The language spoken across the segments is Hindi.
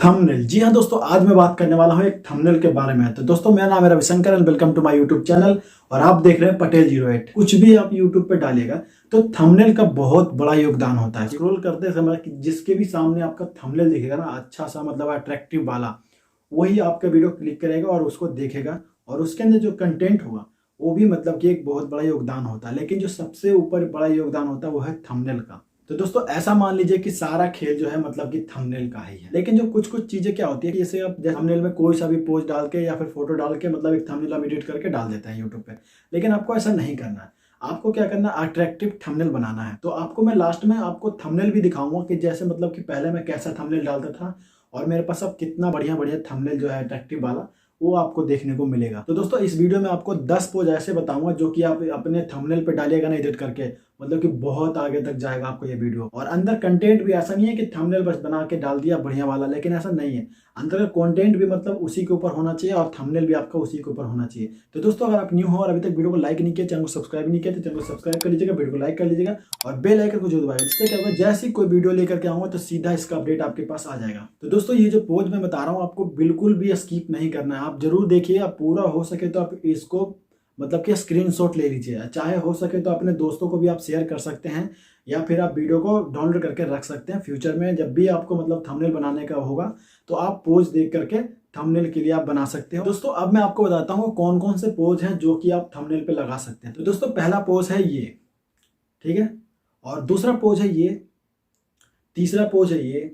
थंबनेल। जी हाँ दोस्तों, आज मैं बात करने वाला हूँ एक थंबनेल के बारे में। तो दोस्तों, मेरा नाम है Ravishankar and welcome to my YouTube channel और आप देख रहे हैं पटेल08। कुछ भी आप यूट्यूब पे डालिएगा तो थंबनेल का बहुत बड़ा योगदान होता है। स्क्रॉल करते समय जिसके भी सामने आपका थंबनेल दिखेगा ना, अच्छा सा मतलब अट्रैक्टिव वाला, वही आपका वीडियो क्लिक करेगा और उसको देखेगा और उसके अंदर जो कंटेंट होगा वो भी मतलब कि एक बहुत बड़ा योगदान होता है। लेकिन जो सबसे ऊपर बड़ा योगदान होता है वो है थंबनेल का। तो दोस्तों, ऐसा मान लीजिए कि सारा खेल जो है मतलब कि थंबनेल का ही है। लेकिन जो कुछ कुछ चीजें क्या होती है, जैसे आप थंबनेल में कोई सा भी पोस्ट डाल के या फिर फोटो डाल के मतलब एक थंबनेल आप एडिट करके डाल देते हैं यूट्यूब पे। लेकिन आपको ऐसा नहीं करना है। आपको क्या करना है, अट्रैक्टिव थंबनेल बनाना है। तो आपको मैं लास्ट में आपको थंबनेल भी दिखाऊंगा कि जैसे मतलब कि पहले मैं कैसा थंबनेल डालता था और मेरे पास अब कितना बढ़िया बढ़िया थंबनेल जो है अट्रैक्टिव वाला वो आपको देखने को मिलेगा। तो दोस्तों, इस वीडियो में आपको 10 पोज ऐसे बताऊंगा जो कि आप अपने थंबनेल पे डालिएगा ना एडिट करके, मतलब कि बहुत आगे तक जाएगा आपको ये वीडियो। और अंदर कंटेंट भी ऐसा नहीं है कि थंबनेल बस बना के डाल दिया बढ़िया वाला, लेकिन ऐसा नहीं है। अंदर का कंटेंट भी मतलब उसी के ऊपर होना चाहिए और थंबनेल भी आपका उसी के ऊपर होना चाहिए। तो दोस्तों, अगर आप न्यू हो और अभी तक वीडियो को लाइक नहीं किया, चैनल को सब्सक्राइब नहीं किया, तो चैनल को सब्सक्राइब कर लीजिएगा, वीडियो को लाइक कर लीजिएगा और बेल आइकन को जरूर दबाइएगा, जिससे क्या होगा जैसे ही कोई वीडियो लेकर के आऊंगा तो सीधा इसका अपडेट आपके पास आ जाएगा। तो दोस्तों, ये जो पोज मैं बता रहा हूँ आपको बिल्कुल भी स्किप नहीं करना है। आप जरूर देखिए, आप पूरा हो सके तो आप इसको मतलब कि स्क्रीनशॉट ले लीजिए। चाहे हो सके तो अपने दोस्तों को भी आप शेयर कर सकते हैं या फिर आप वीडियो को डाउनलोड करके रख सकते हैं। फ्यूचर में जब भी आपको मतलब थंबनेल बनाने का होगा तो आप पोज देख करके थंबनेल के लिए आप बना सकते हो। दोस्तों, अब मैं आपको बताता हूँ कौन कौन से पोज हैं जो कि आप थंबनेल पे लगा सकते हैं। तो दोस्तों, पहला पोज है ये, ठीक है, और दूसरा पोज है ये, तीसरा पोज है ये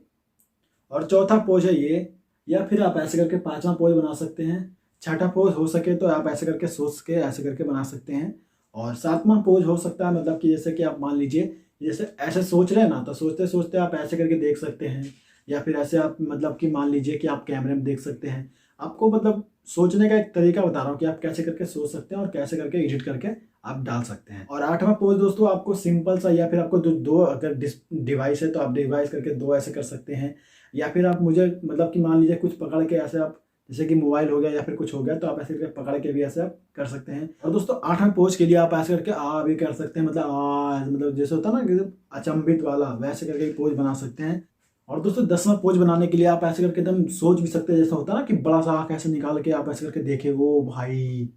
और चौथा पोज है ये। या फिर आप ऐसे करके पांचवा पोज बना सकते हैं। छठा पोज हो सके तो आप ऐसे करके सोच के ऐसे करके बना सकते हैं। और सातवां पोज हो सकता है मतलब कि जैसे कि आप मान लीजिए जैसे ऐसे सोच रहे हैं ना, तो सोचते सोचते आप ऐसे करके देख सकते हैं। या फिर ऐसे आप मतलब कि मान लीजिए कि आप कैमरे में देख सकते हैं। आपको मतलब सोचने का एक तरीका बता रहा हूँ कि आप कैसे करके सोच सकते हैं और कैसे करके एडिट करके आप डाल सकते हैं। और आठवां पोज दोस्तों, आपको सिंपल सा, या फिर आपको दो अगर डिवाइस है तो आप डिवाइस करके दो ऐसे कर सकते हैं। या फिर आप मुझे मतलब कि मान लीजिए कुछ पकड़ के ऐसे आप, जैसे कि मोबाइल हो गया या फिर कुछ हो गया, तो आप ऐसे करके पकड़ के भी ऐसे आप कर सकते हैं। और दोस्तों, आठवां पोज के लिए आप ऐसे करके आ भी कर सकते हैं, मतलब मतलब जैसे होता है ना कि अचंभित वाला, वैसे करके पोज बना सकते हैं। और दोस्तों, 10वां पोज बनाने के लिए आप ऐसे करके एकदम सोच भी सकते हैं, जैसा होता है ना कि बड़ा सा आंख ऐसे निकाल के आप ऐसे करके देखे वो भाई,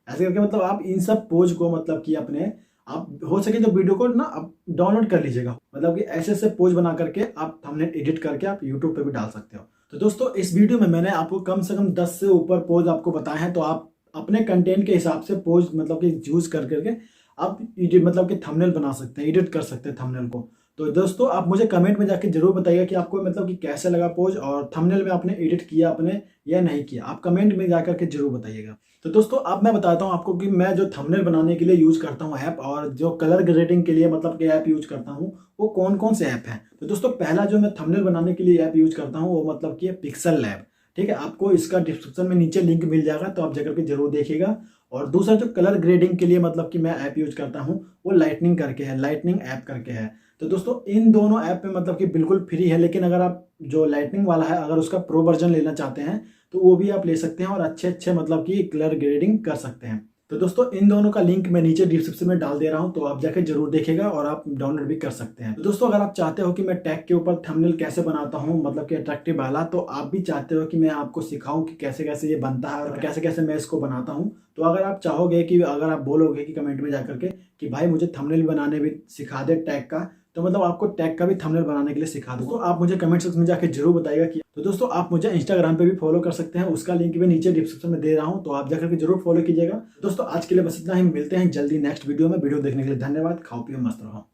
ऐसे करके मतलब आप इन सब पोज को मतलब कि अपने आप हो सके तो वीडियो को ना आप डाउनलोड कर लीजिएगा। मतलब कि ऐसे ऐसे पोज बना करके आप थंबनेल एडिट करके आप यूट्यूब पे भी डाल सकते हो। तो दोस्तों, इस वीडियो में मैंने आपको कम से कम 10 से ऊपर पोज आपको बताए हैं। तो आप अपने कंटेंट के हिसाब से पोज मतलब कि यूज कर करके आप मतलब कि थंबनेल बना सकते हैं, एडिट कर सकते हैं थंबनेल को। तो दोस्तों, आप मुझे कमेंट में जाके जरूर बताइएगा कि आपको मतलब कि कैसे लगा पोज और थंबनेल में आपने एडिट किया आपने या नहीं किया। आप कमेंट में जाकर के जरूर बताइएगा। तो दोस्तों, अब मैं बताता हूँ आपको कि मैं जो थंबनेल बनाने के लिए यूज करता हूँ ऐप, और जो कलर ग्रेडिंग के लिए मतलब कि ऐप यूज करता हूँ, वो कौन कौन से ऐप हैं। तो दोस्तों, पहला जो मैं थंबनेल बनाने के लिए ऐप यूज करता हूँ वो मतलब कि पिक्सल लैब, ठीक है। आपको इसका डिस्क्रिप्शन में नीचे लिंक मिल जाएगा, तो आप जाकर के जरूर देखिएगा। और दूसरा जो कलर ग्रेडिंग के लिए मतलब कि मैं ऐप यूज करता हूँ वो लाइटनिंग करके है, लाइटनिंग ऐप करके है। तो दोस्तों, इन दोनों ऐप पे मतलब कि बिल्कुल फ्री है, लेकिन अगर आप जो लाइटनिंग वाला है अगर उसका प्रो वर्जन लेना चाहते हैं तो वो भी आप ले सकते हैं और अच्छे अच्छे मतलब कि कलर ग्रेडिंग कर सकते हैं। तो दोस्तों, इन दोनों का लिंक मैं नीचे डिस्क्रिप्शन में डाल दे रहा हूं, तो आप जाके जरूर देखेगा और आप डाउनलोड भी कर सकते हैं। तो दोस्तों, अगर आप चाहते हो कि मैं टैग के ऊपर थंबनेल कैसे बनाता हूं मतलब कि अट्रैक्टिव वाला, तो आप भी चाहते हो कि मैं आपको सिखाऊं कि कैसे कैसे ये बनता है और कैसे कैसे मैं इसको बनाता हूं, तो अगर आप चाहोगे कि अगर आप बोलोगे कि कमेंट में जाकर के कि भाई मुझे थंबनेल बनाने भी सिखा दे टैग का, तो मतलब आपको टैग का भी थंबनेल बनाने के लिए सिखा दूँ। तो आप मुझे कमेंट सेक्शन में जाकर जरूर बताइएगा कि। तो दोस्तों, आप मुझे इंस्टाग्राम पे भी फॉलो कर सकते हैं, उसका लिंक भी नीचे डिस्क्रिप्शन में दे रहा हूं, तो आप जाकर के जरूर फॉलो कीजिएगा। दोस्तों, आज के लिए बस इतना ही, मिलते हैं जल्दी नेक्स्ट वीडियो में। वीडियो देखने के लिए धन्यवाद। खाओ पियो मस्त रहो।